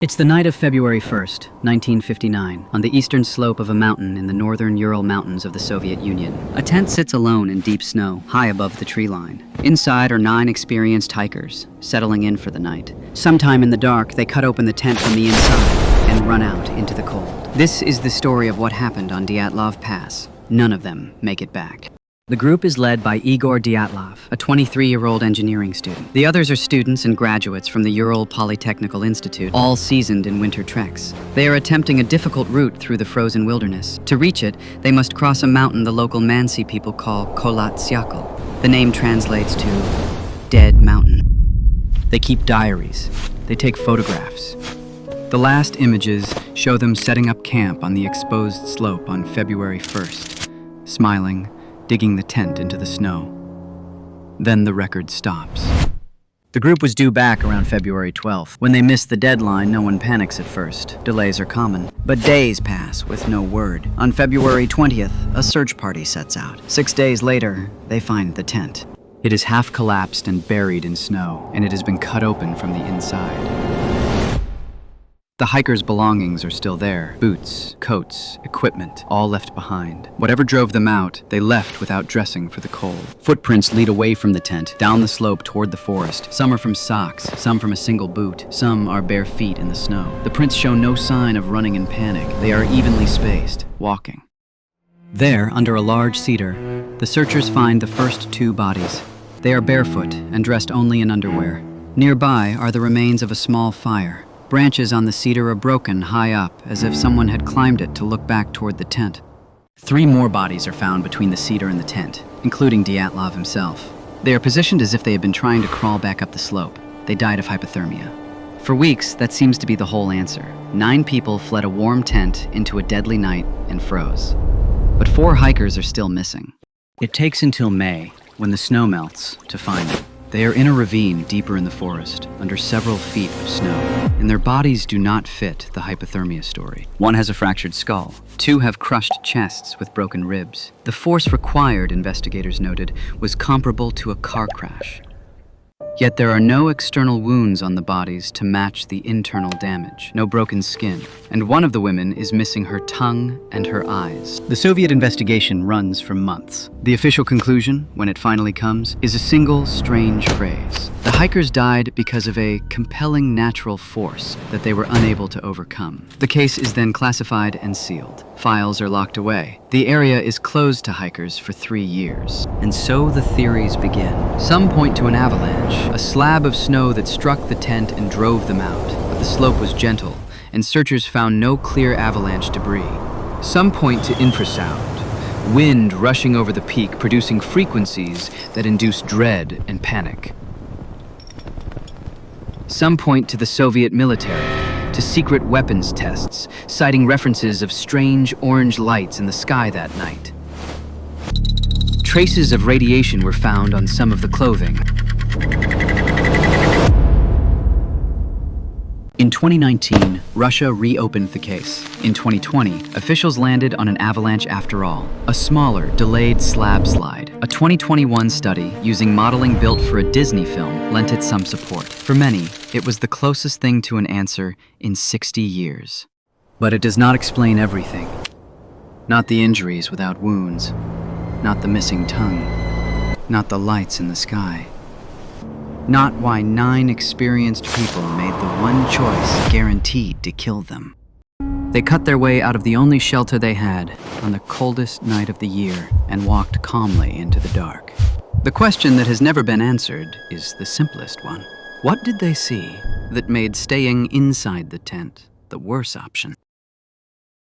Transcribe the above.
It's the night of February 1st, 1959, on the eastern slope of a mountain in the northern Ural Mountains of the Soviet Union. A tent sits alone in deep snow, high above the tree line. Inside are 9 experienced hikers, settling in for the night. Sometime in the dark, they cut open the tent from the inside and run out into the cold. This is the story of what happened on Dyatlov Pass. None of them make it back. The group is led by Igor Dyatlov, a 23-year-old engineering student. The others are students and graduates from the Ural Polytechnical Institute, all seasoned in winter treks. They are attempting a difficult route through the frozen wilderness. To reach it, they must cross a mountain the local Mansi people call Kholat Syakhl. The name translates to Dead Mountain. They keep diaries. They take photographs. The last images show them setting up camp on the exposed slope on February 1st, smiling, digging the tent into the snow. Then the record stops. The group was due back around February 12th. When they miss the deadline, no one panics at first. Delays are common. But days pass with no word. On February 20th, a search party sets out. 6 days later, they find the tent. It is half collapsed and buried in snow, and it has been cut open from the inside. The hikers' belongings are still there. Boots, coats, equipment, all left behind. Whatever drove them out, they left without dressing for the cold. Footprints lead away from the tent, down the slope toward the forest. Some are from socks, some from a single boot. Some are bare feet in the snow. The prints show no sign of running in panic. They are evenly spaced, walking. There, under a large cedar, the searchers find the first 2 bodies. They are barefoot and dressed only in underwear. Nearby are the remains of a small fire. Branches on the cedar are broken high up, as if someone had climbed it to look back toward the tent. 3 more bodies are found between the cedar and the tent, including Dyatlov himself. They are positioned as if they had been trying to crawl back up the slope. They died of hypothermia. For weeks, that seems to be the whole answer. 9 people fled a warm tent into a deadly night and froze. But 4 hikers are still missing. It takes until May, when the snow melts, to find them. They are in a ravine deeper in the forest, under several feet of snow, and their bodies do not fit the hypothermia story. 1 has a fractured skull. 2 have crushed chests with broken ribs. The force required, investigators noted, was comparable to a car crash. Yet there are no external wounds on the bodies to match the internal damage, no broken skin, and one of the women is missing her tongue and her eyes. The Soviet investigation runs for months. The official conclusion, when it finally comes, is a single strange phrase. The hikers died because of a compelling natural force that they were unable to overcome. The case is then classified and sealed. Files are locked away. The area is closed to hikers for 3 years. And so the theories begin. Some point to an avalanche, a slab of snow that struck the tent and drove them out. But the slope was gentle, and searchers found no clear avalanche debris. Some point to infrasound, wind rushing over the peak, producing frequencies that induce dread and panic. Some point to the Soviet military, to secret weapons tests, citing references of strange orange lights in the sky that night. Traces of radiation were found on some of the clothing. In 2019, Russia reopened the case. In 2020, officials landed on an avalanche after all, a smaller, delayed slab slide. A 2021 study using modeling built for a Disney film lent it some support. For many, it was the closest thing to an answer in 60 years. But it does not explain everything. Not the injuries without wounds, not the missing tongue, not the lights in the sky. Not why 9 experienced people made the one choice guaranteed to kill them. They cut their way out of the only shelter they had on the coldest night of the year and walked calmly into the dark. The question that has never been answered is the simplest one. What did they see that made staying inside the tent the worse option?